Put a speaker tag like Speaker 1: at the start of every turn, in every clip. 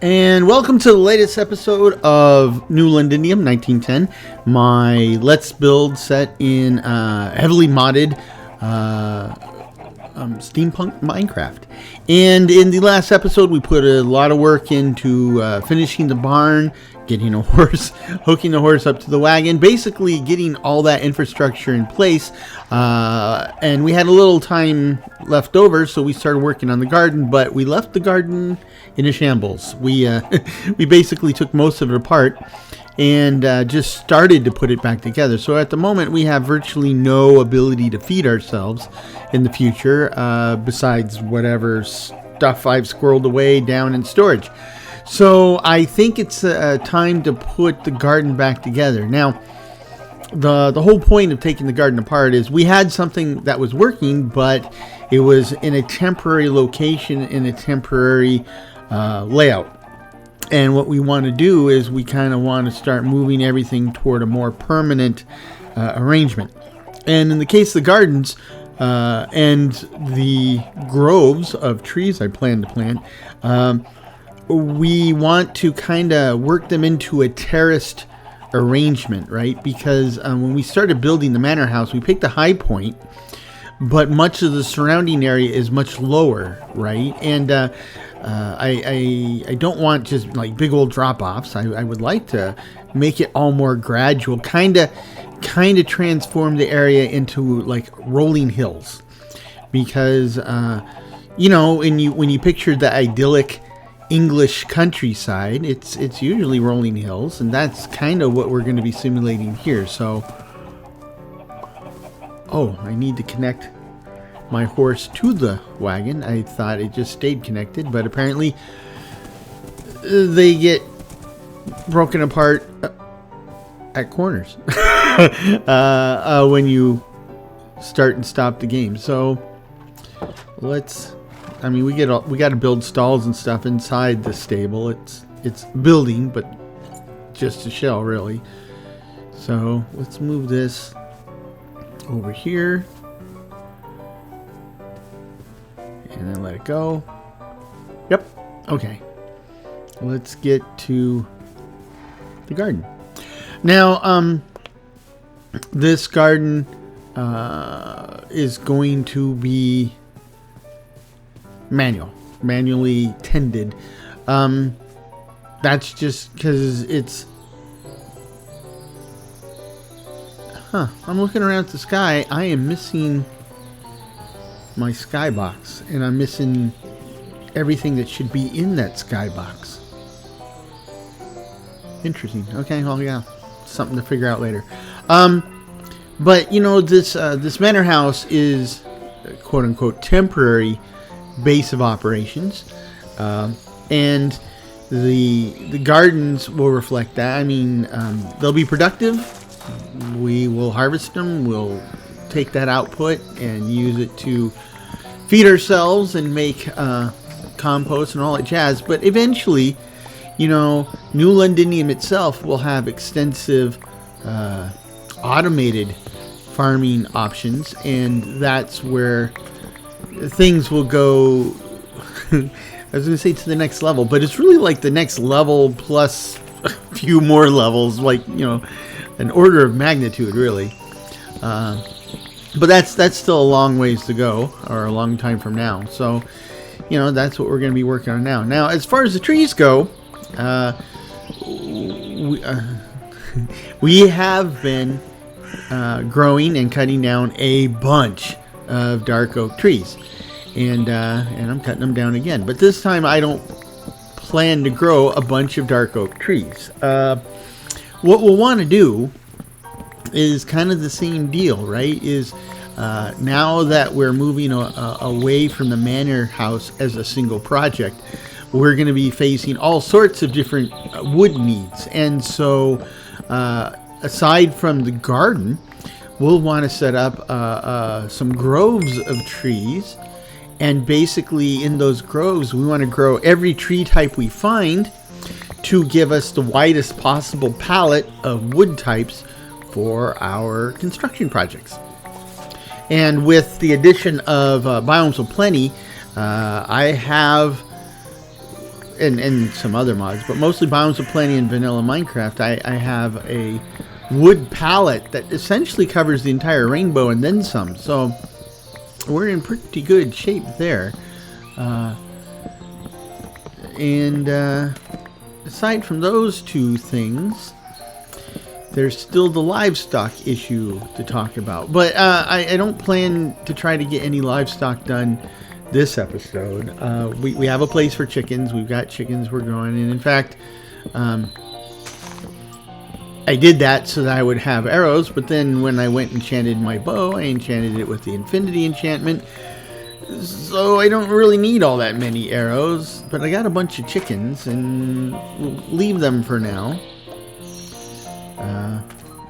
Speaker 1: And welcome to the latest episode of New Londinium 1910, my Let's Build set in heavily modded steampunk Minecraft. And in the last episode, we put a lot of work into finishing the barn, getting a horse, hooking the horse up to the wagon, basically getting all that infrastructure in place. And we had a little time left over, so we started working on the garden, but we left the garden in a shambles. We basically took most of it apart and just started to put it back together. So at the moment, we have virtually no ability to feed ourselves in the future, besides whatever stuff I've squirreled away down in storage. So I think it's time to put the garden back together. Now, the whole point of taking the garden apart is we had something that was working, but it was in a temporary location, in a temporary layout. And what we want to do is we kind of want to start moving everything toward a more permanent arrangement. And in the case of the gardens and the groves of trees I plan to plant, we want to kind of work them into a terraced arrangement, right? Because when we started building the manor house, we picked a high point, but much of the surrounding area is much lower, right? And I don't want just like big old drop-offs. I would like to make it all more gradual, kind of transform the area into like rolling hills, because when you picture the idyllic English countryside, it's usually rolling hills, and that's kind of what we're going to be simulating here. So, I need to connect my horse to the wagon. I thought it just stayed connected, but apparently they get broken apart at corners when you start and stop the game. So we got to build stalls and stuff inside the stable. It's building, but just a shell, really. So let's move this over here and then let it go. Yep. Okay. Let's get to the garden. Now, this garden is going to be manually tended. That's just because it's I'm looking around at the sky. I am missing my skybox, and I'm missing everything that should be in that skybox. Interesting. Okay, well, yeah, something to figure out later. But this manor house is quote unquote temporary base of operations, and the gardens will reflect that. I mean, they'll be productive. We will harvest them. We'll take that output and use it to feed ourselves and make compost and all that jazz. But eventually, New Londinium itself will have extensive automated farming options, and that's where things will go I was going to say to the next level, but it's really like the next level plus a few more levels, like an order of magnitude, really. But that's still a long ways to go, or a long time from now. So that's what we're going to be working on now. As far as the trees go, we have been growing and cutting down a bunch of dark oak trees, and I'm cutting them down again. But this time I don't plan to grow a bunch of dark oak trees. What we'll want to do is kind of the same deal, right? Is now that we're moving away from the manor house as a single project, we're going to be facing all sorts of different wood needs. And so aside from the garden, we'll want to set up some groves of trees. And basically in those groves, we want to grow every tree type we find to give us the widest possible palette of wood types for our construction projects. And with the addition of Biomes of Plenty, I have and some other mods, but mostly Biomes of Plenty and Vanilla Minecraft, I have a wood palette that essentially covers the entire rainbow and then some. So we're in pretty good shape there. Aside from those two things, there's still the livestock issue to talk about. But I don't plan to try to get any livestock done this episode. We have a place for chickens. We've got chickens we're growing. And in fact, I did that so that I would have arrows. But then when I went and enchanted my bow, I enchanted it with the Infinity enchantment. So I don't really need all that many arrows. But I got a bunch of chickens and we'll leave them for now.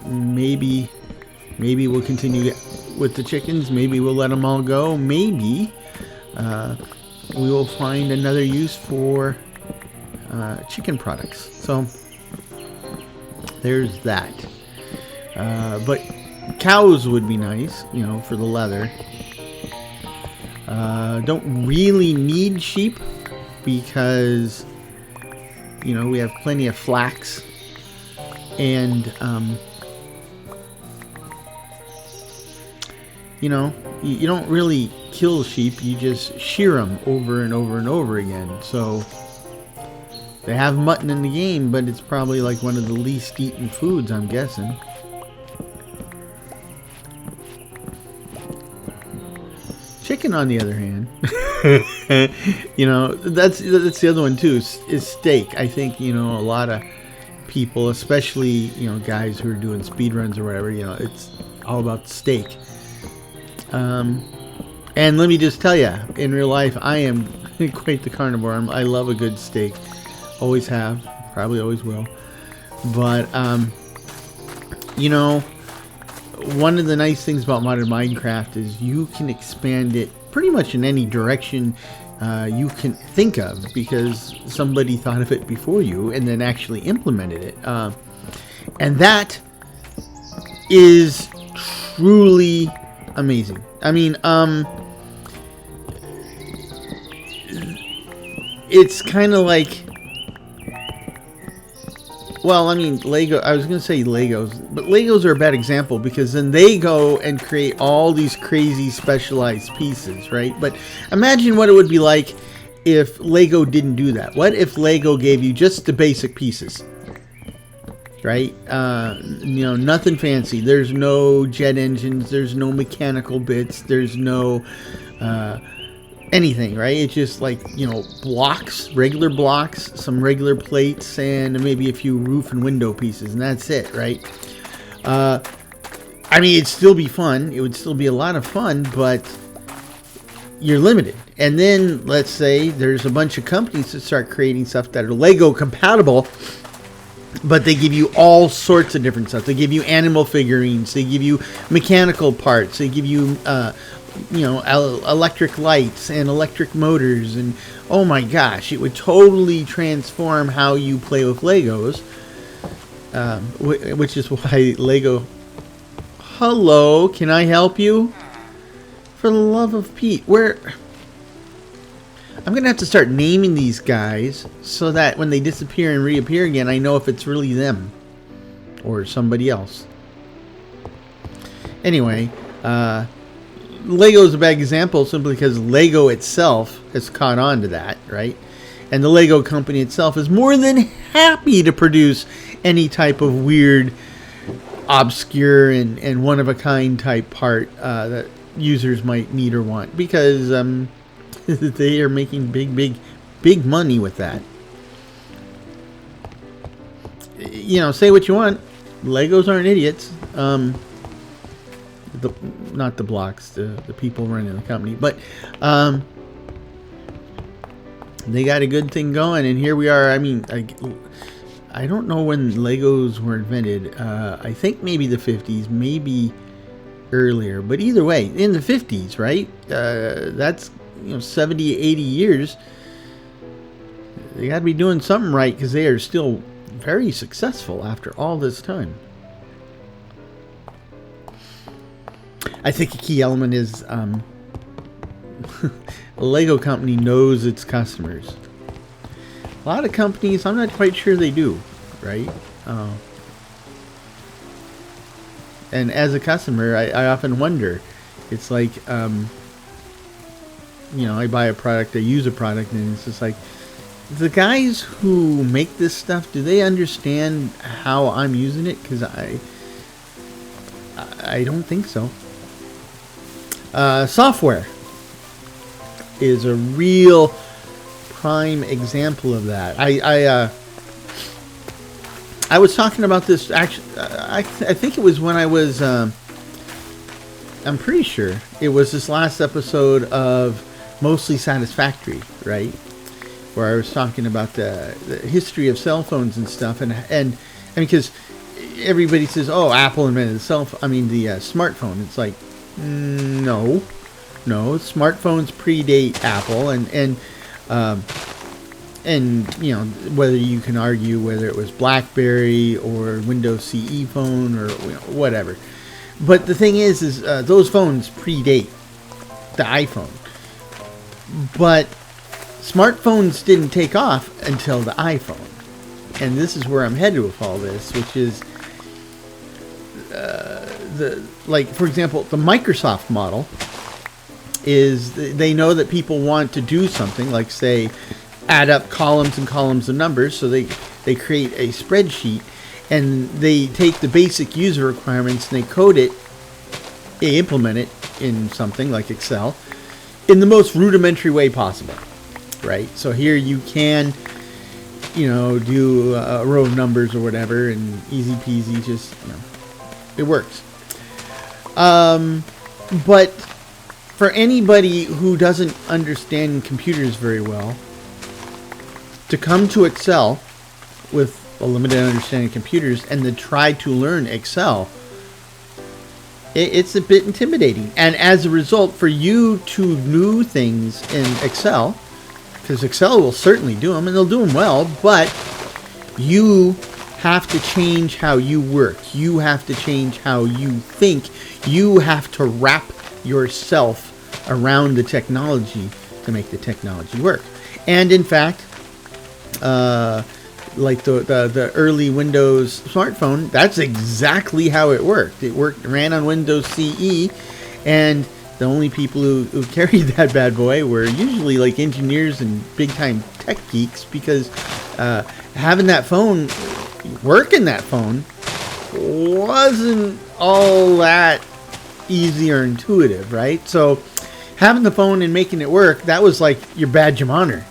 Speaker 1: Maybe we'll continue with the chickens. Maybe we'll let them all go. Maybe we will find another use for chicken products. So there's that. But cows would be nice, for the leather. Don't really need sheep because, we have plenty of flax. And, you don't really kill sheep, you just shear them over and over and over again. So, they have mutton in the game, but it's probably like one of the least eaten foods, I'm guessing. Chicken, on the other hand, that's the other one too, is steak. I think, a lot of people, especially guys who are doing speed runs or whatever, it's all about steak. And let me just tell you, in real life, I am quite the carnivore. I love a good steak, always have, probably always will. But one of the nice things about modern Minecraft is you can expand it pretty much in any direction you can think of, because somebody thought of it before you and then actually implemented it. And that is truly amazing. I mean, it's kind of like, well, I mean, Lego, I was going to say Legos, but Legos are a bad example because then they go and create all these crazy specialized pieces, right? But imagine what it would be like if Lego didn't do that. What if Lego gave you just the basic pieces, right? Nothing fancy. There's no jet engines. There's no mechanical bits. There's no anything, right? It's just like, blocks, regular blocks, some regular plates, and maybe a few roof and window pieces, and that's it, right? I mean, it'd still be fun. It would still be a lot of fun, but you're limited. And then, let's say, there's a bunch of companies that start creating stuff that are Lego compatible, but they give you all sorts of different stuff. They give you animal figurines. They give you mechanical parts. They give you electric lights and electric motors, and oh my gosh, it would totally transform how you play with Legos, which is why Lego, hello, can I help you? For the love of Pete, I'm gonna have to start naming these guys so that when they disappear and reappear again, I know if it's really them or somebody else. Anyway, Lego is a bad example simply because Lego itself has caught on to that, right? And the Lego company itself is more than happy to produce any type of weird, obscure, and one-of-a-kind type part that users might need or want, because they are making big money with that. Say what you want. Legos aren't idiots. Not the blocks, the people running the company, but they got a good thing going, and here we are. I mean, I don't know when Legos were invented. I think maybe the 50s, maybe earlier, but either way, in the 50s, right? That's 70, 80 years. They got to be doing something right, because they are still very successful after all this time. I think a key element is a Lego company knows its customers. A lot of companies, I'm not quite sure they do, right? And as a customer, I often wonder. It's like, I buy a product, I use a product, and it's just like, the guys who make this stuff, do they understand how I'm using it? Because I don't think so. Software is a real prime example of that. I was talking about this, actually, I think it was when I was, I'm pretty sure it was this last episode of Mostly Satisfactory, right? Where I was talking about the history of cell phones and stuff, and because everybody says, oh, Apple invented the smartphone. It's like, no, smartphones predate Apple, and whether you can argue whether it was BlackBerry or Windows CE phone or whatever, but the thing is those phones predate the iPhone, but smartphones didn't take off until the iPhone, and this is where I'm headed with all this, which is for example, the Microsoft model is they know that people want to do something like, say, add up columns and columns of numbers, so they create a spreadsheet, and they take the basic user requirements and they code it, they implement it in something like Excel in the most rudimentary way possible, right? So here you can do a row of numbers or whatever, and easy peasy, just it works. But for anybody who doesn't understand computers very well, to come to Excel with a limited understanding of computers and to try to learn Excel, it's a bit intimidating. And as a result, for you to do things in Excel, because Excel will certainly do them, and they'll do them well, but you have to change how you work. You have to change how you think. You have to wrap yourself around the technology to make the technology work. And in fact, like the early Windows smartphone, that's exactly how it worked. It ran on Windows CE, and the only people who carried that bad boy were usually like engineers and big time tech geeks, because having that phone, working that phone, wasn't all that easy or intuitive, right? So having the phone and making it work, that was like your badge of honor.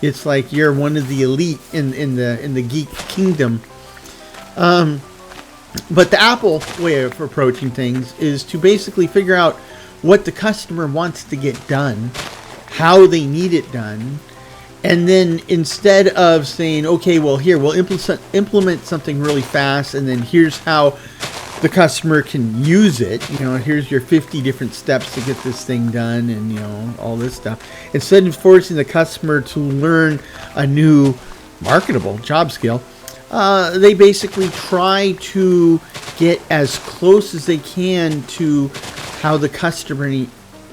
Speaker 1: It's like you're one of the elite in the geek kingdom. But the Apple way of approaching things is to basically figure out what the customer wants to get done, how they need it done, and then instead of saying, okay, well, here, we'll implement something really fast, and then here's how the customer can use it, here's your 50 different steps to get this thing done, and all this stuff. Instead of forcing the customer to learn a new marketable job skill, they basically try to get as close as they can to how the customer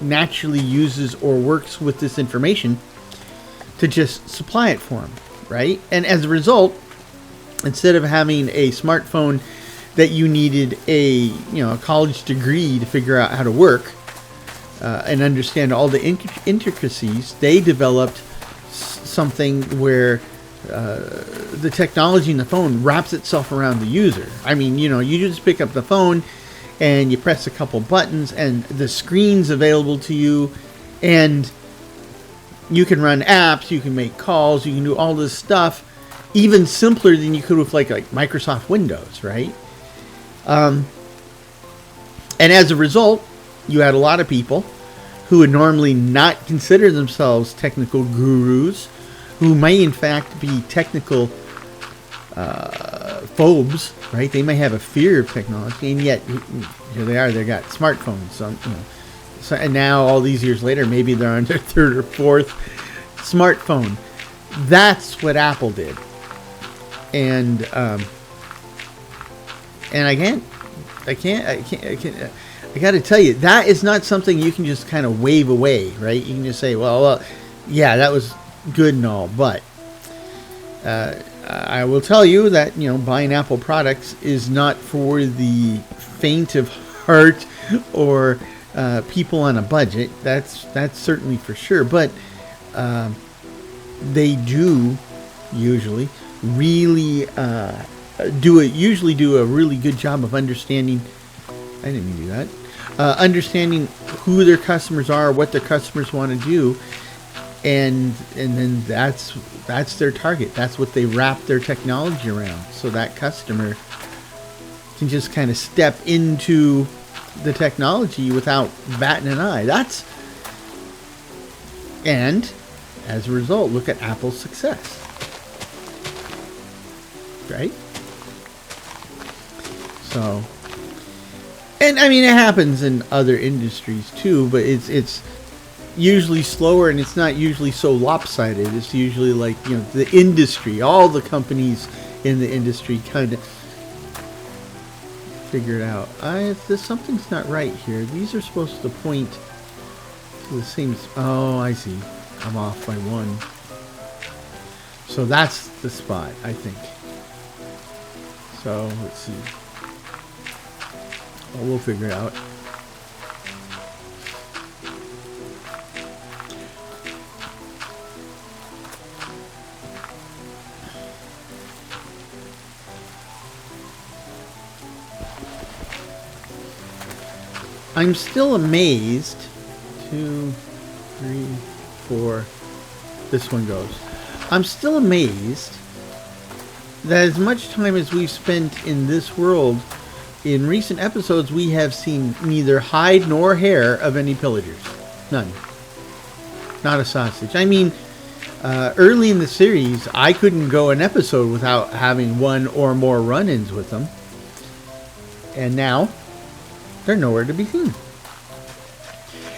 Speaker 1: naturally uses or works with this information to just supply it for them, right? And as a result, instead of having a smartphone that you needed a college degree to figure out how to work and understand all the intricacies, they developed something where the technology in the phone wraps itself around the user. I mean, you just pick up the phone and you press a couple buttons and the screen's available to you, and you can run apps, you can make calls, you can do all this stuff even simpler than you could with like Microsoft Windows, right? And as a result, you had a lot of people who would normally not consider themselves technical gurus, who may in fact be technical phobes, right? They may have a fear of technology, and yet here they are. They got smartphones, so, and now all these years later, maybe they're on their third or fourth smartphone. That's what Apple did, and I got to tell you, that is not something you can just kind of wave away, right? You can just say, well, yeah, that was good and all, but I will tell you that, buying Apple products is not for the faint of heart or people on a budget. That's certainly for sure. But they do usually really do a really good job of understanding. I didn't mean to do that. Understanding who their customers are, what their customers want to do, and then that's their target. That's what they wrap their technology around, so that customer can just kind of step into the technology without batting an eye. And as a result, look at Apple's success, right? So, and I mean, it happens in other industries too, but it's usually slower, and it's not usually so lopsided. It's usually like, the industry, all the companies in the industry kind of figure it out. Something's not right here. These are supposed to point to the same. Oh, I see. I'm off by one. So that's the spot, I think. So let's see. Well, we'll figure it out. I'm still amazed. 2, 3, 4. This one goes. I'm still amazed that as much time as we've spent in this world, in recent episodes, we have seen neither hide nor hair of any pillagers. None. Not a sausage. I mean, early in the series, I couldn't go an episode without having one or more run-ins with them. And now, they're nowhere to be seen.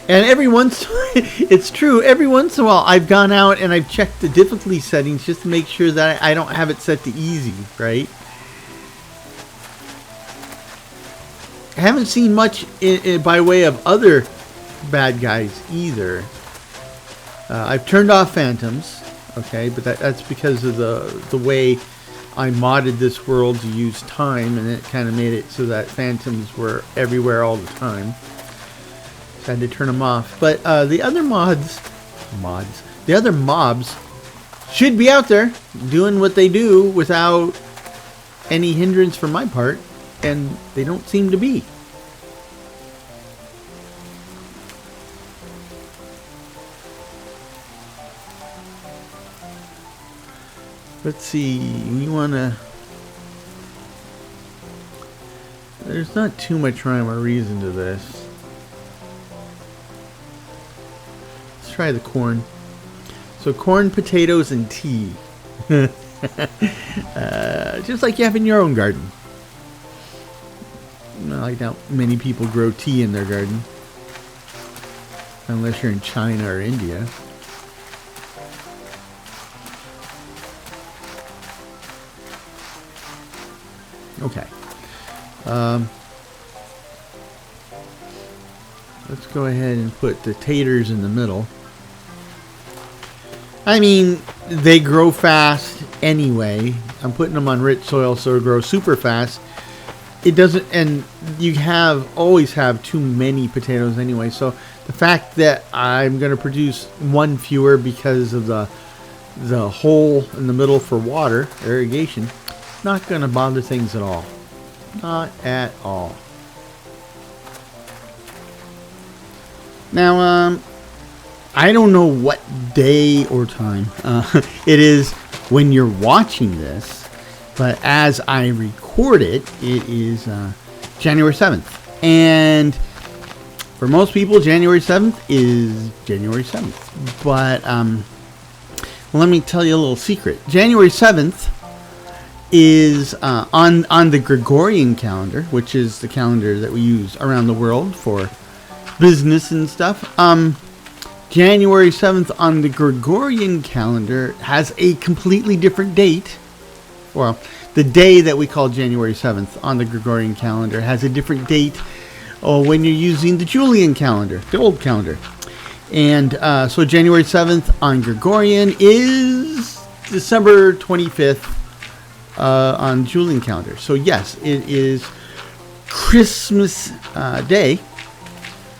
Speaker 1: And it's true, every once in a while I've gone out and I've checked the difficulty settings just to make sure that I don't have it set to easy, right? I haven't seen much by way of other bad guys either. I've turned off phantoms, okay, but that's because of the way I modded this world to use time, and it kind of made it so that phantoms were everywhere all the time. So I had to turn them off. But the other the other mobs should be out there doing what they do without any hindrance from my part, and they don't seem to be. Let's see, we want to... There's not too much rhyme or reason to this. Let's try the corn. So corn, potatoes, and tea. Just like you have in your own garden. I doubt many people grow tea in their garden. Unless you're in China or India. Okay. Let's go ahead and put the taters in the middle. I mean, they grow fast anyway. I'm putting them on rich soil so they grow super fast. It doesn't, and you always have too many potatoes anyway. So the fact that I'm going to produce one fewer because of the hole in the middle for water, irrigation, not going to bother things at all. Not at all. Now, I don't know what day or time it is when you're watching this, but as I record it, it is January 7th. And for most people, January 7th is January 7th. But let me tell you a little secret. January 7th is on the Gregorian calendar, which is the calendar that we use around the world for business and stuff. January 7th on the Gregorian calendar has a completely different date. Well, the day that we call January 7th on the Gregorian calendar has a different date when you're using the Julian calendar, the old calendar. And so January 7th on Gregorian is December 25th on Julian calendar. So yes, it is Christmas Day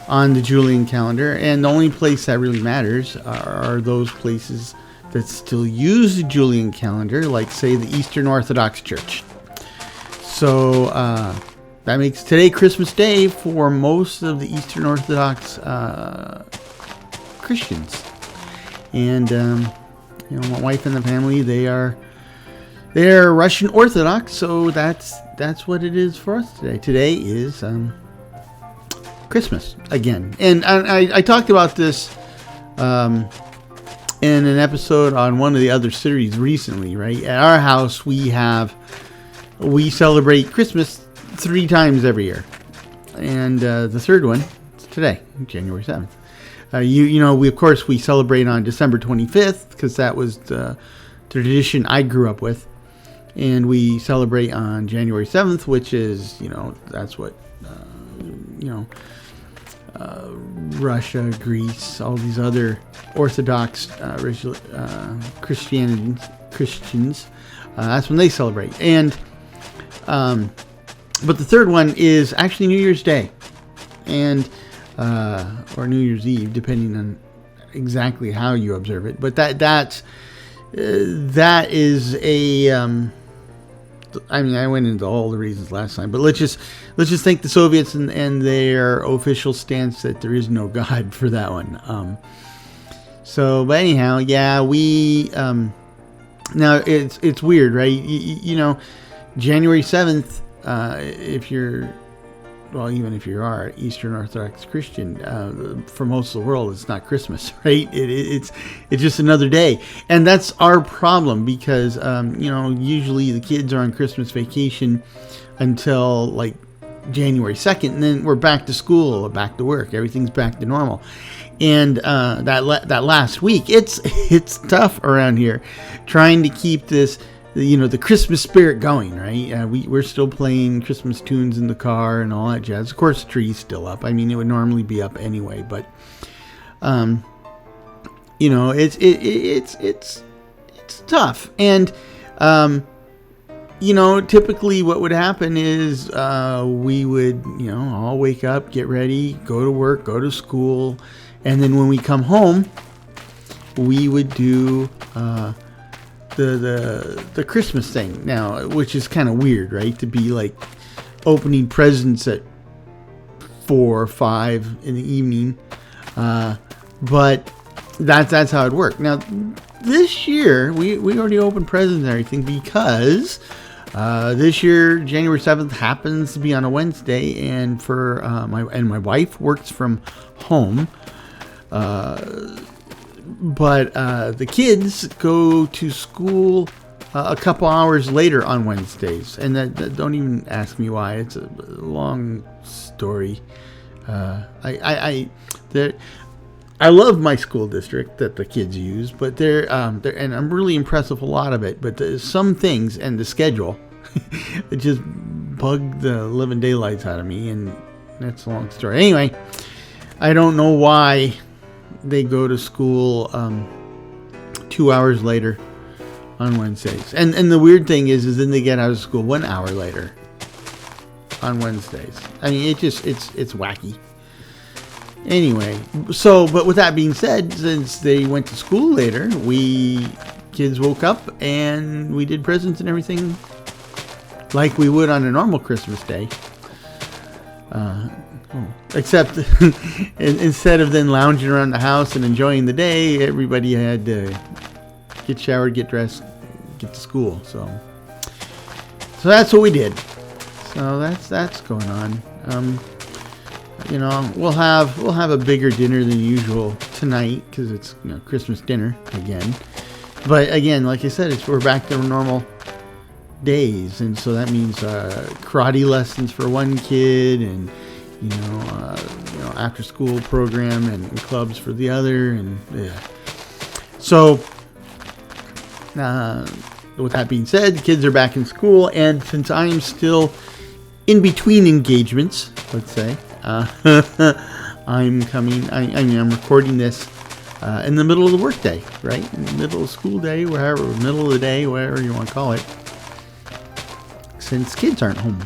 Speaker 1: on the Julian calendar, and the only place that really matters are those places that still use the Julian calendar, like say the Eastern Orthodox Church. So that makes today Christmas Day for most of the Eastern Orthodox Christians. And my wife and the family, they're Russian Orthodox, so that's what it is for us today. Today is Christmas again, and I talked about this in an episode on one of the other series recently. Right, at our house we celebrate Christmas 3 times every year, and the third one is today, January 7th. We celebrate on December 25th because that was the tradition I grew up with, and we celebrate on January 7th, which is that's what Russia, Greece, all these other Orthodox Christians. That's when they celebrate. And but the third one is actually New Year's Day, and or New Year's Eve, depending on exactly how you observe it. But that is a. I went into all the reasons last time, but let's just thank the Soviets and their official stance that there is no God for that one. But anyhow, yeah, we now it's weird, right? January 7th, even if you are Eastern Orthodox Christian, for most of the world, it's not Christmas, right? It's just another day, and that's our problem because usually the kids are on Christmas vacation until like January 2nd, and then we're back to school or back to work. Everything's back to normal, and that last week, it's tough around here, trying to keep this. The Christmas spirit going, right? We're still playing Christmas tunes in the car and all that jazz. Of course, the tree's still up. I mean, it would normally be up anyway, but it's tough. And typically what would happen is we would all wake up, get ready, go to work, go to school, and then when we come home, we would do the Christmas thing now, which is kind of weird, right? To be like opening presents at 4 or 5 in the evening, but that's how it worked. Now this year we already opened presents and everything because this year January 7th happens to be on a Wednesday, and for my wife works from home. But the kids go to school a couple hours later on Wednesdays, and that don't even ask me why. It's a long story. I love my school district that the kids use, but they're and I'm really impressed with a lot of it. But there's some things and the schedule it just bugged the living daylights out of me, and that's a long story. Anyway, I don't know why they go to school 2 hours later on Wednesdays, and the weird thing is then they get out of school 1 hour later on Wednesdays. I mean, it's wacky. Anyway, but with that being said, since they went to school later, kids woke up and we did presents and everything like we would on a normal Christmas day. Except instead of then lounging around the house and enjoying the day, everybody had to get showered, get dressed, get to school. So that's what we did. So that's going on. We'll have a bigger dinner than usual tonight because it's Christmas dinner again. But again, like I said, we're back to normal days, and so that means karate lessons for one kid, and after school program and clubs for the other, and yeah. So with that being said, the kids are back in school, and since I am still in between engagements, let's say, I'm recording this in the middle of the workday, right? In the middle of school day, wherever, middle of the day, whatever you want to call it, since kids aren't home.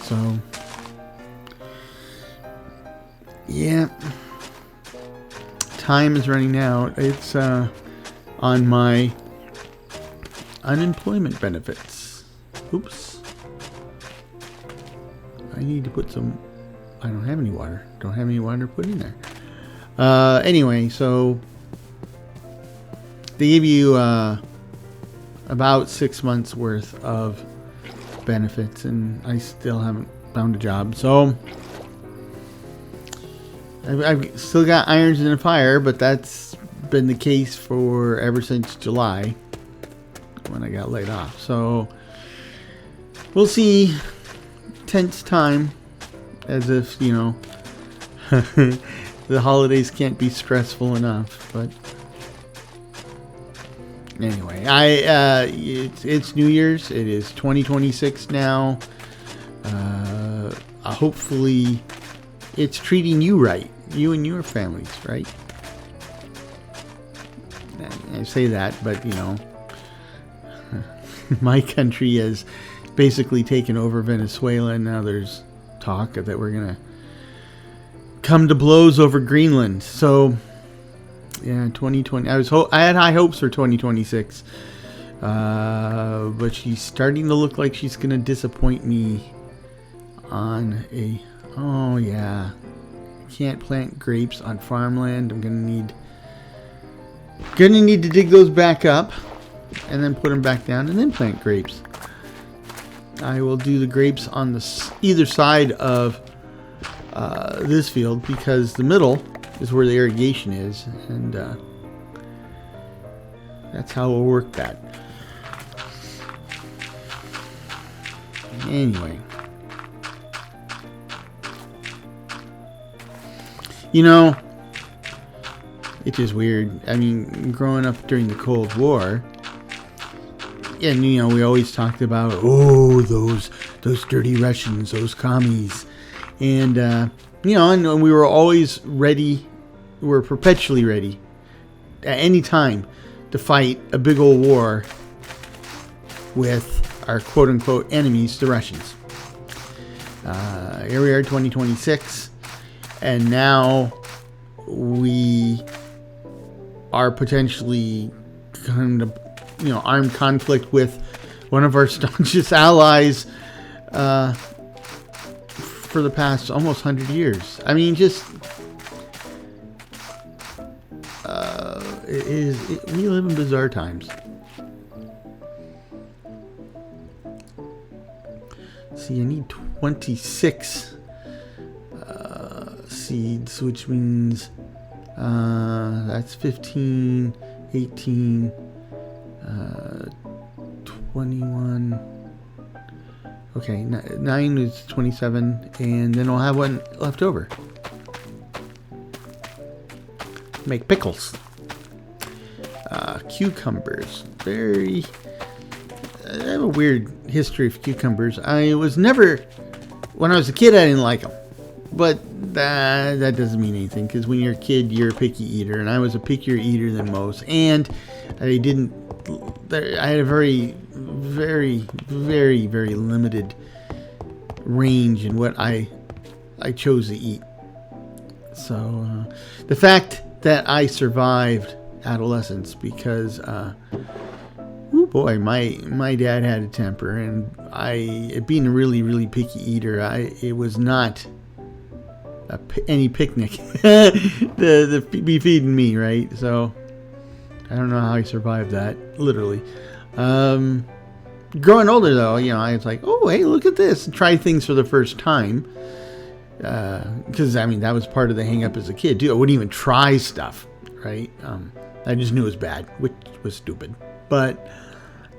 Speaker 1: So, yeah, time is running out. It's on my unemployment benefits. Oops. I need to put some... I don't have any water. Don't have any water to put in there. Anyway, so they give you about 6 months worth of benefits, and I still haven't found a job. So I've still got irons in the fire, but that's been the case for ever since July when I got laid off. So we'll see. Tense time, as if, you know, the holidays can't be stressful enough. But anyway, it's New Year's. It is 2026 now. Hopefully it's treating you right, you and your families, right? I say that, but you know, my country has basically taken over Venezuela, and now there's talk that we're gonna come to blows over Greenland. So yeah, 2020. I had high hopes for 2026, but she's starting to look like she's gonna disappoint me on a... Oh yeah, can't plant grapes on farmland. I'm gonna need to dig those back up and then put them back down and then plant grapes. I will do the grapes on the either side of this field, because the middle is where the irrigation is, and that's how we'll work that. Anyway, you know, it's just weird. I mean, growing up during the Cold War, and you know, we always talked about, oh, those dirty Russians, those commies, and you know, and we were always ready. We were perpetually ready at any time to fight a big old war with our quote-unquote enemies, the Russians. Here we are, 2026, and now we are potentially kind of, you know, armed conflict with one of our staunchest allies for the past almost 100 years. I mean, just we live in bizarre times. See, I need 26 seeds, which means that's 15, 18, 21. Okay, 9 is 27, and then I'll have one left over. Make pickles. Cucumbers. I have a weird history of cucumbers. I was never, when I was a kid, I didn't like them. But that doesn't mean anything, because when you're a kid, you're a picky eater, and I was a pickier eater than most. And I had a very, very, very, very limited range in what I chose to eat. So the fact that I survived adolescence, because oh boy, my dad had a temper, and being a really, really picky eater, it was not any picnic to be feeding me, right? So I don't know how I survived that, literally. Growing older, though, you know, I was like, oh, hey, look at this, and try things for the first time, because I mean, that was part of the hang up as a kid too. I wouldn't even try stuff, right? I just knew it was bad, which was stupid. But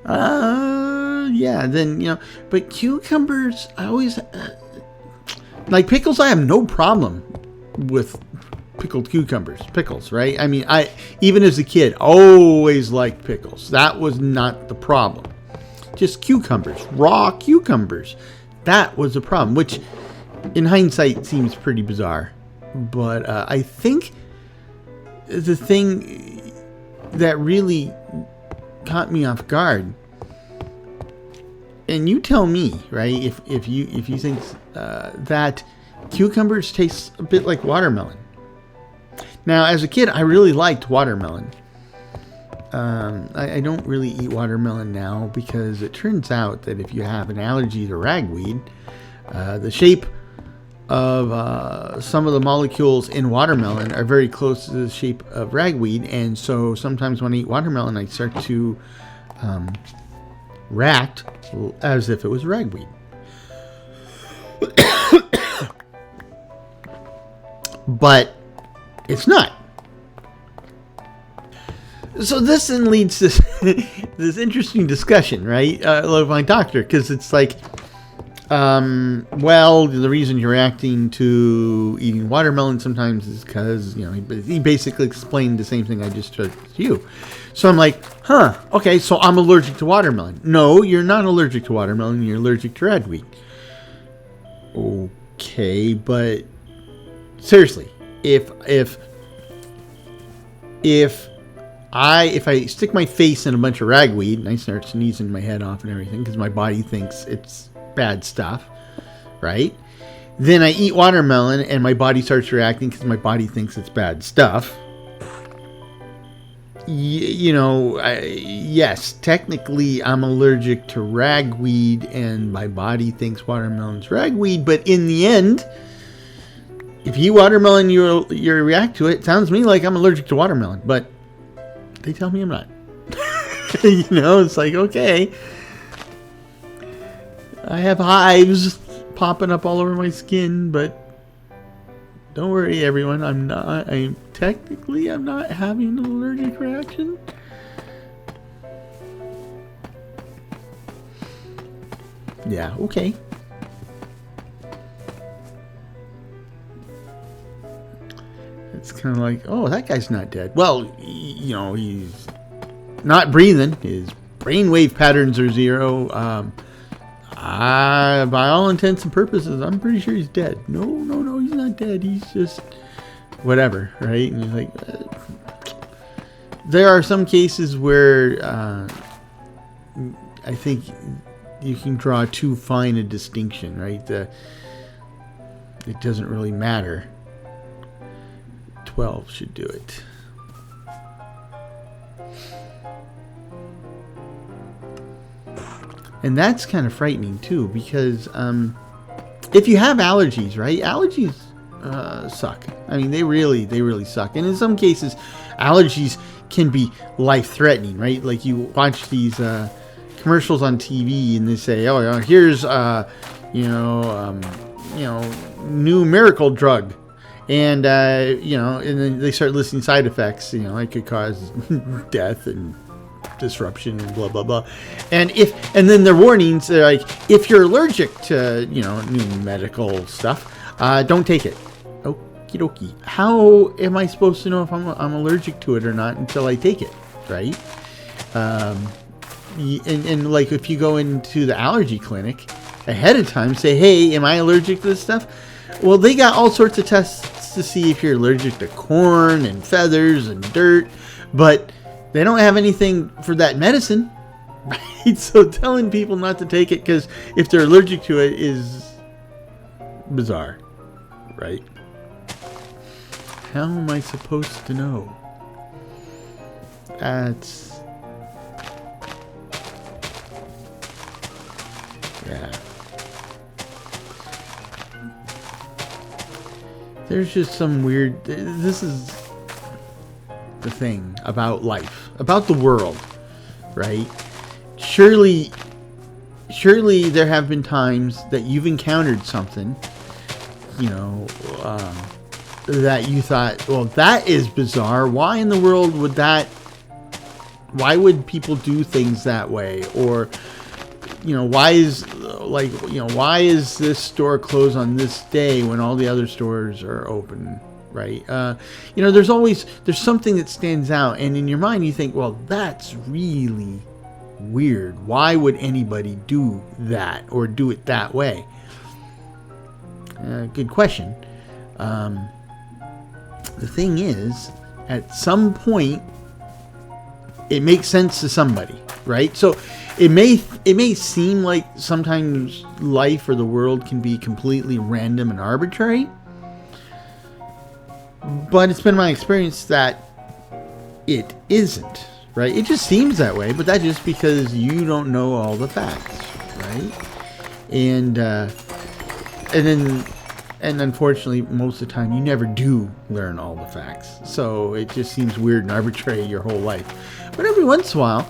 Speaker 1: yeah, then, you know, but cucumbers, I always like pickles. I have no problem with pickled pickles, right? I mean, even as a kid, always liked pickles. That was not the problem. Just cucumbers, raw cucumbers. That was the problem, which in hindsight seems pretty bizarre. But I think the thing that really caught me off guard, and you tell me, right, if you think that cucumbers taste a bit like watermelon. Now, as a kid, I really liked watermelon. I don't really eat watermelon now because it turns out that if you have an allergy to ragweed, the shape of some of the molecules in watermelon are very close to the shape of ragweed, and so sometimes when I eat watermelon, I start to react as if it was ragweed. But it's not. So this then leads to this interesting discussion, right, with my doctor, because it's like, well, the reason you're reacting to eating watermelon sometimes is because, you know, he basically explained the same thing I just said to you. So I'm like, okay, so I'm allergic to watermelon. No, you're not allergic to watermelon. You're allergic to ragweed. Okay, but seriously, if I stick my face in a bunch of ragweed and I start sneezing my head off and everything because my body thinks it's bad stuff, right? Then I eat watermelon and my body starts reacting because my body thinks it's bad stuff. Yes, technically I'm allergic to ragweed and my body thinks watermelon's ragweed, but in the end, if you eat watermelon, you react to it. It sounds to me like I'm allergic to watermelon, but they tell me I'm not. It's like, okay. I have hives popping up all over my skin, but don't worry, everyone. I'm not having an allergic reaction. Yeah, okay. It's kind of like, oh, that guy's not dead. Well, he's not breathing. His brainwave patterns are zero. By all intents and purposes, I'm pretty sure he's dead. No, he's not dead. He's just whatever, right? And he's like, there are some cases where I think you can draw too fine a distinction, right? It doesn't really matter. 12 should do it. And that's kind of frightening too, because if you have allergies, right? Allergies suck. I mean, they really suck. And in some cases, allergies can be life-threatening, right? Like you watch these commercials on TV, and they say, "Oh, here's new miracle drug." And, and then they start listing side effects, it could cause death and disruption and blah, blah, blah. And then their warnings, they're like, if you're allergic to, new medical stuff, don't take it. Okie dokie. How am I supposed to know if I'm allergic to it or not until I take it, right? And like if you go into the allergy clinic ahead of time, say, hey, am I allergic to this stuff? Well, they got all sorts of tests to see if you're allergic to corn and feathers and dirt, but they don't have anything for that medicine, right? So telling people not to take it because if they're allergic to it is bizarre, right? How am I supposed to know? That's... yeah. There's just some weird... This is the thing about life, about the world, right? Surely there have been times that you've encountered something, that you thought, well, that is bizarre. Why in the world would that... Why would people do things that way? Or, why is this store closed on this day when all the other stores are open, right? There's something that stands out, and in your mind you think, well, that's really weird. Why would anybody do that or do it that way? Good question. the thing is, at some point, it makes sense to somebody, right? So it may seem like sometimes life or the world can be completely random and arbitrary, but it's been my experience that it isn't, right? It just seems that way, but that's just because you don't know all the facts, right? And unfortunately, most of the time, you never do learn all the facts. So it just seems weird and arbitrary your whole life. But every once in a while,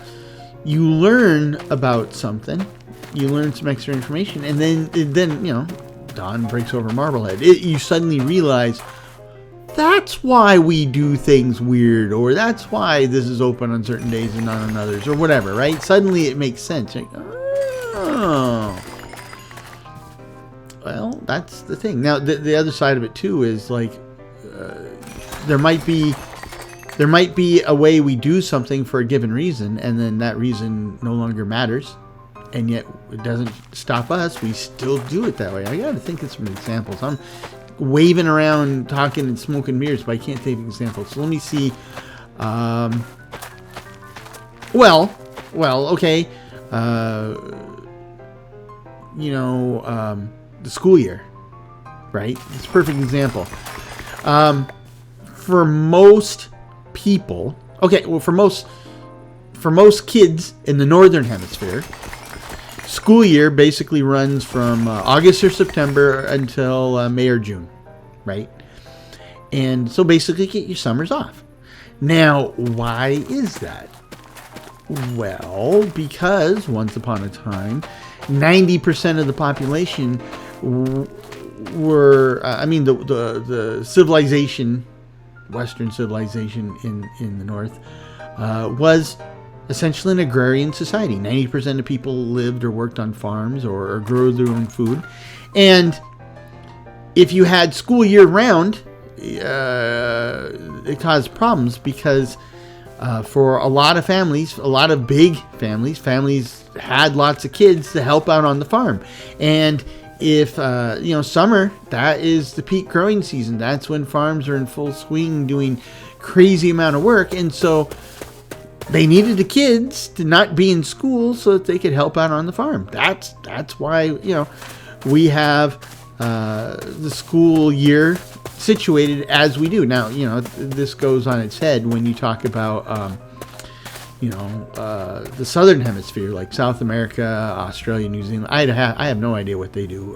Speaker 1: you learn about something, you learn some extra information, and then you know, dawn breaks over Marblehead. You suddenly realize that's why we do things weird, or that's why this is open on certain days and not on others, or whatever, right? Suddenly it makes sense. Like, oh. Well, that's the thing. Now, the other side of it too is like there might be a way we do something for a given reason, and then that reason no longer matters, and yet it doesn't stop us. We still do it that way. I got to think of some examples. I'm waving around, talking and smoking mirrors, but I can't think of examples. So let me see. Okay. The school year, right? It's a perfect example. For most people, for most kids in the northern hemisphere, school year basically runs from August or September until May or June, right? And so basically get your summers off. Now, why is that? Well, because once upon a time, 90% of the population were, the civilization, Western civilization in the North, was essentially an agrarian society. 90% of people lived or worked on farms or grew their own food. And if you had school year round, it caused problems because for a lot of families, a lot of big families had lots of kids to help out on the farm. And if, summer, that is the peak growing season. That's when farms are in full swing doing crazy amount of work. And so they needed the kids to not be in school so that they could help out on the farm. That's why, we have the school year situated as we do. Now, this goes on its head when you talk about, the southern hemisphere, like South America, Australia, New Zealand. I have no idea what they do.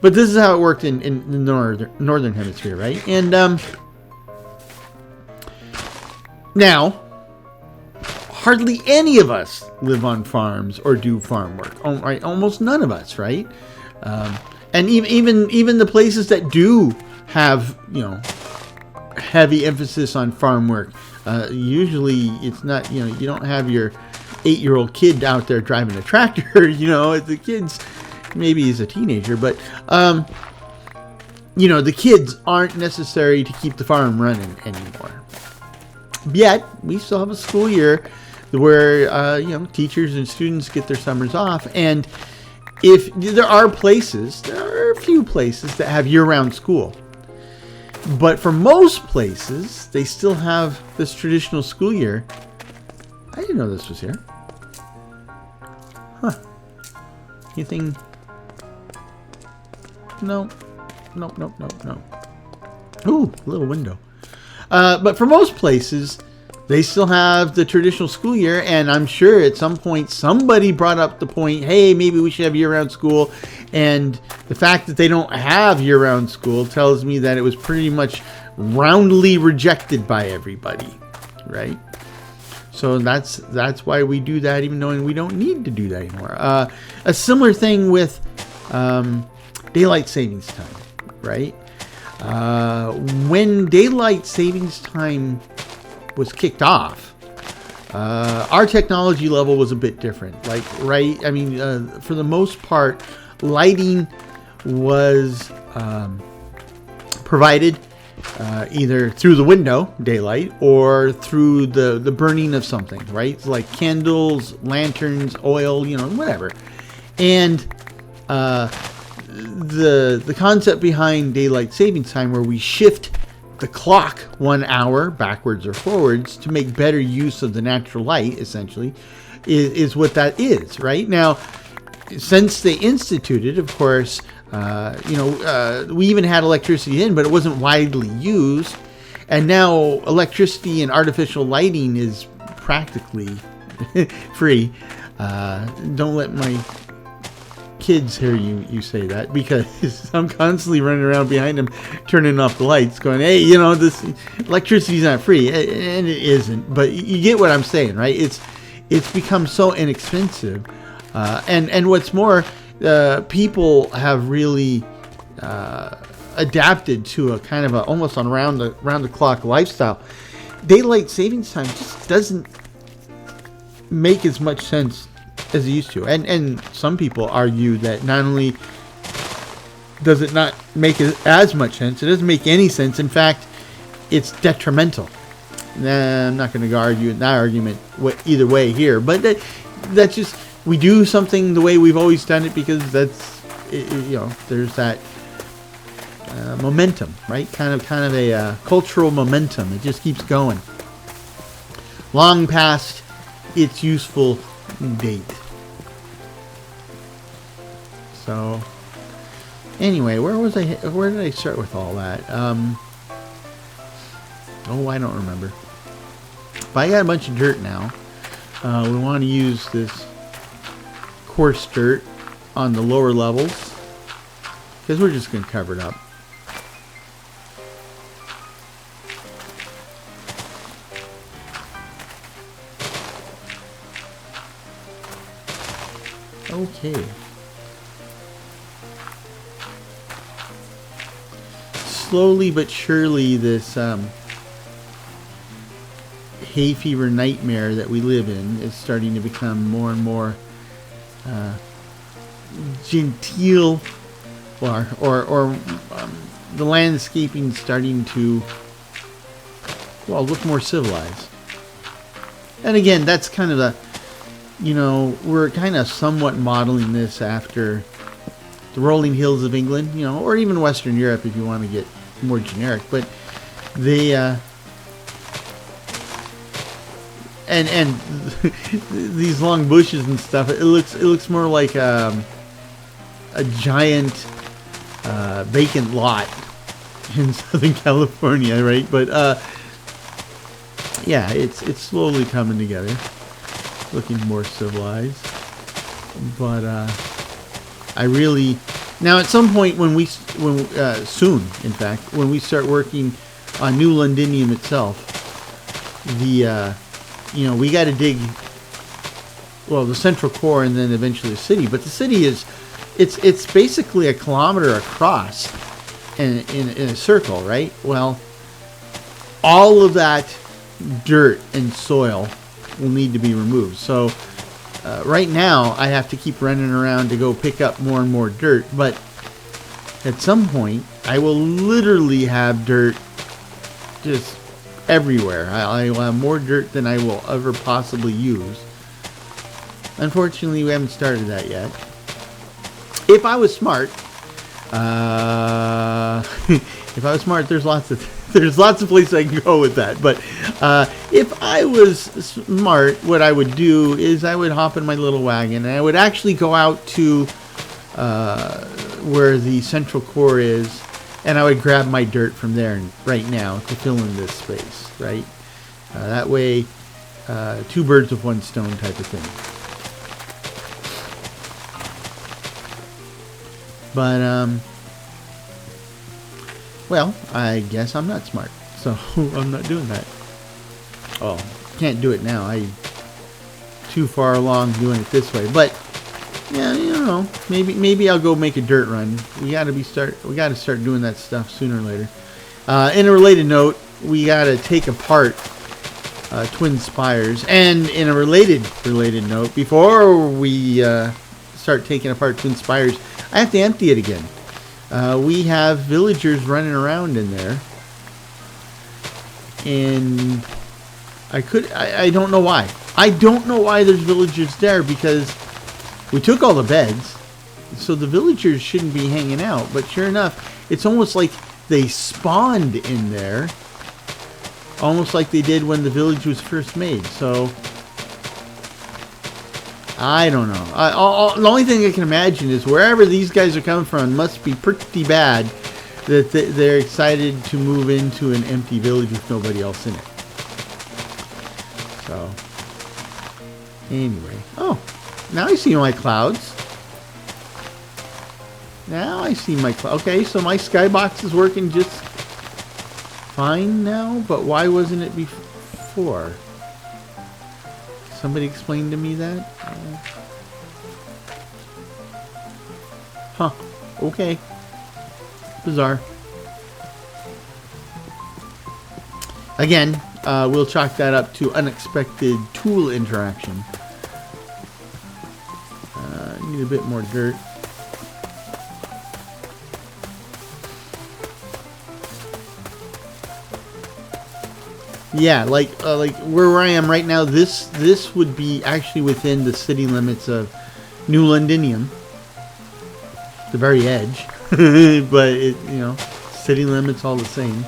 Speaker 1: But this is how it worked in the northern hemisphere, right? And now, hardly any of us live on farms or do farm work. Right? Almost none of us, right? And even the places that do have, heavy emphasis on farm work, usually it's not, you don't have your 8-year-old kid out there driving a tractor, the kids, maybe he's a teenager, but, the kids aren't necessary to keep the farm running anymore. Yet, we still have a school year where, teachers and students get their summers off. And if there are a few places that have year-round school. But for most places, they still have this traditional school year. I didn't know this was here. Huh. Anything? No. Ooh, a little window. But for most places, they still have the traditional school year, and I'm sure at some point somebody brought up the point, hey, maybe we should have year-round school. And the fact that they don't have year-round school tells me that it was pretty much roundly rejected by everybody, right? So that's why we do that, even knowing we don't need to do that anymore. A similar thing with daylight savings time, right? When daylight savings time was kicked off, our technology level was a bit different. For the most part, lighting was provided either through the window, daylight, or through the burning of something, right? So like candles, lanterns, oil, whatever. And the concept behind daylight savings time, where we shift the clock 1 hour backwards or forwards to make better use of the natural light, essentially, is what that is, right? Now, since they instituted, of course, we even had electricity in, but it wasn't widely used. And now electricity and artificial lighting is practically free. Don't let my kids hear you say that, because I'm constantly running around behind them turning off the lights going, hey, this electricity's not free, and it isn't, but you get what I'm saying, right? It's become so inexpensive, and what's more, people have really adapted to a kind of a almost on round the clock lifestyle. Daylight savings time just doesn't make as much sense as it used to, and some people argue that not only does it not make as much sense, it doesn't make any sense. In fact, it's detrimental. I'm not going to argue that argument either way here, but that's just, we do something the way we've always done it because that's, there's that momentum, right? Kind of a cultural momentum. It just keeps going long past its useful date. So anyway, where did I start with all that? I don't remember. But I got a bunch of dirt now. We want to use this coarse dirt on the lower levels because we're just going to cover it up. Okay. Slowly but surely, this hay fever nightmare that we live in is starting to become more and more genteel, or the landscaping starting to, look more civilized. And again, that's kind of we're kind of somewhat modeling this after the rolling hills of England, or even Western Europe if you want to get more generic. But they and these long bushes and stuff, it looks more like a giant vacant lot in Southern California, right? But yeah, it's slowly coming together, looking more civilized. But I really, now at some point soon, in fact, when we start working on new Londinium itself, we got to dig, the central core and then eventually the city. But the city it's basically a kilometer across in a circle, right? Well, all of that dirt and soil will need to be removed. So right now I have to keep running around to go pick up more and more dirt, but at some point I will literally have dirt just everywhere. I will have more dirt than I will ever possibly use. Unfortunately, we haven't started that yet. If I was smart, there's lots of places I can go with that. But if I was smart, what I would do is I would hop in my little wagon and I would actually go out to where the central core is, and I would grab my dirt from there right now to fill in this space, right? That way, two birds with one stone type of thing. But, I guess I'm not smart, so I'm not doing that. Oh, can't do it now. I'm too far along doing it this way. But yeah, maybe I'll go make a dirt run. We got to start doing that stuff sooner or later. In a related note, we got to take apart twin spires. And in a related note, before we start taking apart twin spires, I have to empty it again. We have villagers running around in there, and I don't know why. I don't know why there's villagers there, because we took all the beds, so the villagers shouldn't be hanging out. But sure enough, it's almost like they spawned in there, almost like they did when the village was first made. So I don't know. The only thing I can imagine is wherever these guys are coming from must be pretty bad that they're excited to move into an empty village with nobody else in it. So anyway, oh, now I see my clouds. Now I see my cloud. Okay, so my skybox is working just fine now, but why wasn't it before? Somebody explain to me that? Huh. Okay. Bizarre. Again, we'll chalk that up to unexpected tool interaction. Need a bit more dirt. Yeah, like where I am right now, this would be actually within the city limits of New Londinium, the very edge, but it, you know, city limits all the same.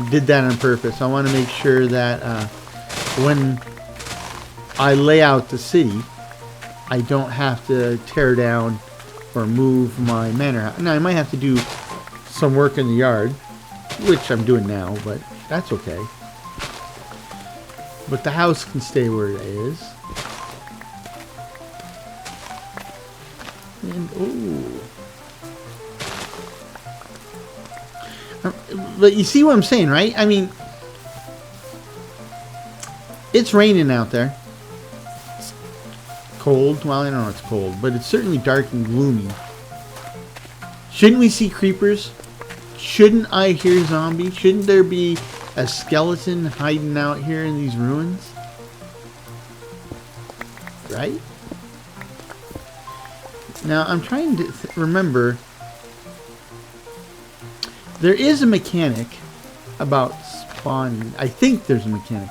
Speaker 1: Did that on purpose. I want to make sure that when I lay out the city, I don't have to tear down or move my manor house. Now I might have to do some work in the yard, which I'm doing now, but that's okay. But the house can stay where it is. And but you see what I'm saying, right? I mean, it's raining out there. It's cold. Well, I don't know it's cold, but it's certainly dark and gloomy. Shouldn't we see creepers? Shouldn't I hear zombies? Shouldn't there be a skeleton hiding out here in these ruins? Right? Now, I'm trying to remember. There is a mechanic about spawning. I think there's a mechanic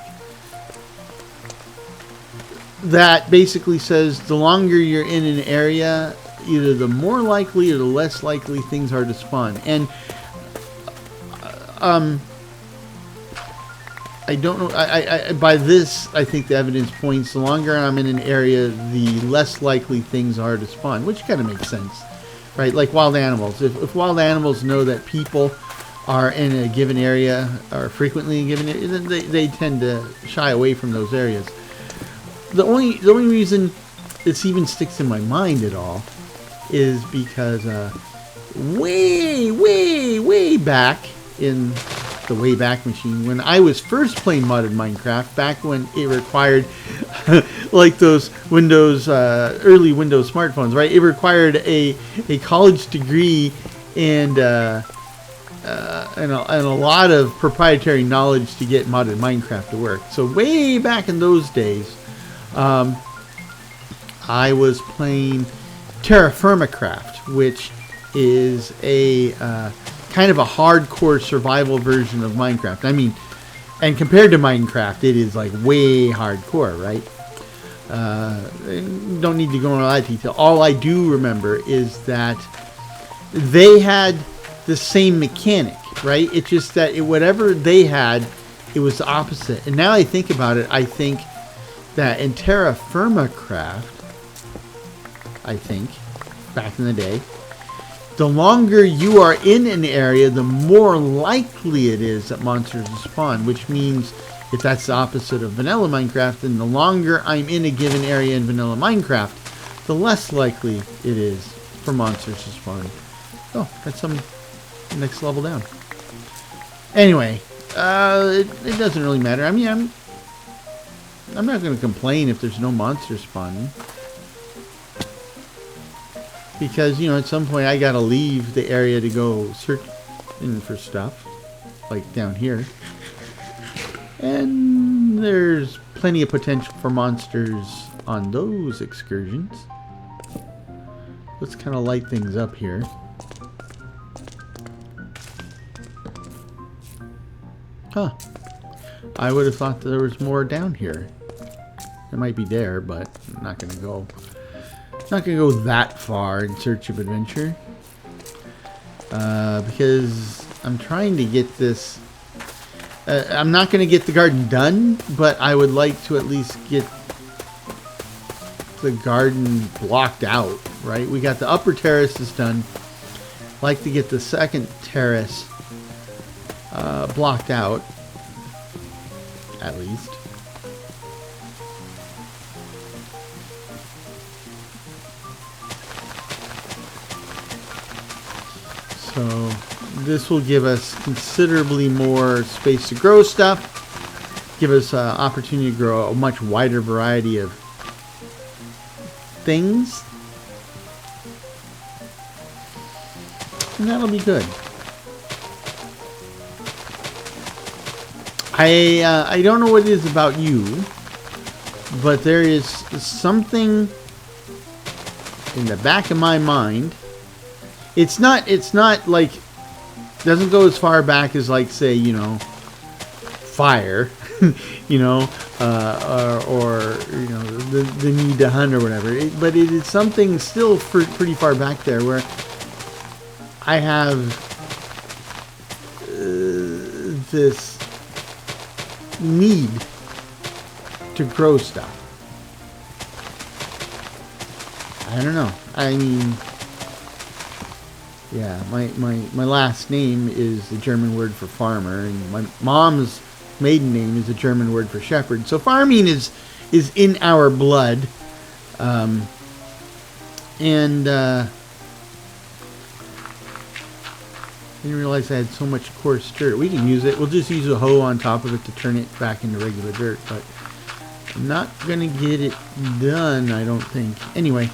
Speaker 1: that basically says the longer you're in an area, either the more likely or the less likely things are to spawn. And I don't know. By this, I think the evidence points the longer I'm in an area, the less likely things are to spawn, which kind of makes sense, right? Like wild animals. If wild animals know that people are in a given area, or frequently in a given area, then they tend to shy away from those areas. The only reason this even sticks in my mind at all is because way back in the Wayback Machine, when I was first playing modded Minecraft, back when it required like those Windows early Windows smartphones, right? It required a college degree and a lot of proprietary knowledge to get modded Minecraft to work. So way back in those days, I was playing Terra Firmacraft, which is a kind of a hardcore survival version of Minecraft. I mean, and compared to Minecraft, it is like way hardcore, right? Don't need to go into all that detail. All I do remember is that they had the same mechanic, right? It's just that whatever they had, it was the opposite. And now I think about it, I think that in Terra Firmacraft, I think, back in the day, the longer you are in an area, the more likely it is that monsters will spawn, which means if that's the opposite of vanilla Minecraft, then the longer I'm in a given area in vanilla Minecraft, the less likely it is for monsters to spawn. Oh, that's some next level down. Anyway, it doesn't really matter. I mean, I'm not going to complain if there's no monsters spawning. Because, you know, at some point I gotta leave the area to go searching for stuff. Like down here. And there's plenty of potential for monsters on those excursions. Let's kind of light things up here. Huh. I would have thought that there was more down here. It might be there, but I'm not gonna go. Not going to go that far in search of adventure. because I'm trying to get this. I'm not going to get the garden done, but I would like to at least get the garden blocked out, right? We got the upper terraces done. I'd like to get the second terrace blocked out, at least. So this will give us considerably more space to grow stuff, give us an opportunity to grow a much wider variety of things, and that'll be good. I don't know what it is about you, but there is something in the back of my mind. It's not like, doesn't go as far back as, like, say, you know, fire, you know, or you know, the need to hunt or whatever. But it is something still pretty far back there where I have this need to grow stuff. I don't know. I mean, yeah, my last name is the German word for farmer, and my mom's maiden name is the German word for shepherd. So farming is in our blood, and I didn't realize I had so much coarse dirt. We can use it. We'll just use a hoe on top of it to turn it back into regular dirt, but I'm not gonna get it done, I don't think. Anyway,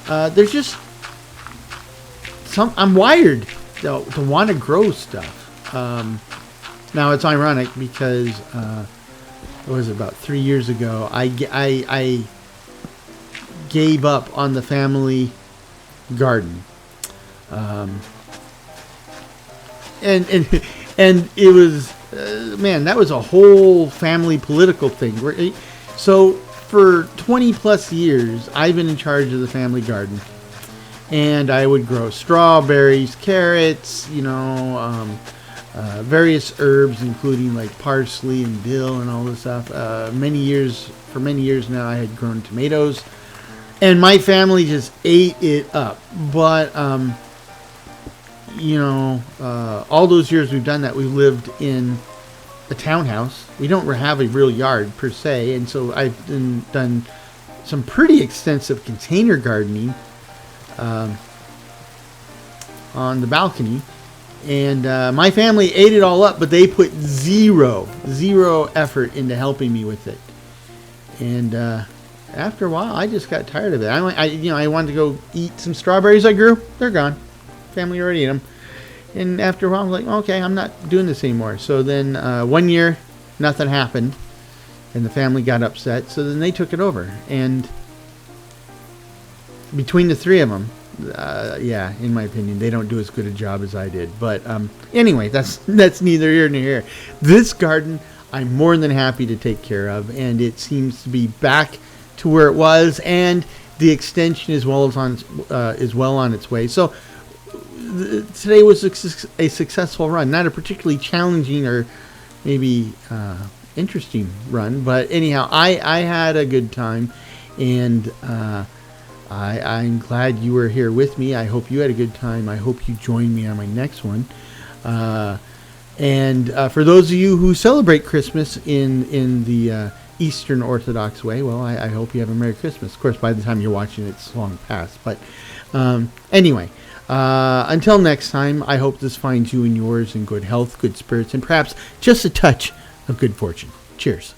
Speaker 1: there's just I'm wired to want to grow stuff. Now it's ironic because it was about 3 years ago I gave up on the family garden, and it was man, that was a whole family political thing. So for 20 plus years I've been in charge of the family garden. And I would grow strawberries, carrots, you know, various herbs, including like parsley and dill and all this stuff. For many years now, I had grown tomatoes, and my family just ate it up. But you know, all those years we've done that, we lived in a townhouse. We don't have a real yard per se, and so I've done some pretty extensive container gardening on the balcony, and my family ate it all up, but they put zero effort into helping me with it. And after a while, I just got tired of it. I wanted to go eat some strawberries I grew. They're gone. Family already ate them. And after a while, I'm like, okay, I'm not doing this anymore. So then 1 year, nothing happened, and the family got upset. So then they took it over, and between the three of them, yeah, in my opinion, they don't do as good a job as I did. But anyway, that's neither here nor there. This garden, I'm more than happy to take care of, and it seems to be back to where it was, and the extension is well on its way. So today was a successful run, not a particularly challenging or maybe interesting run, but anyhow, I had a good time, and I'm glad you were here with me. I hope you had a good time. I hope you join me on my next one. And for those of you who celebrate Christmas in the Eastern Orthodox way, well, I hope you have a Merry Christmas. Of course, by the time you're watching it, it's long past. But anyway, until next time, I hope this finds you and yours in good health, good spirits, and perhaps just a touch of good fortune. Cheers.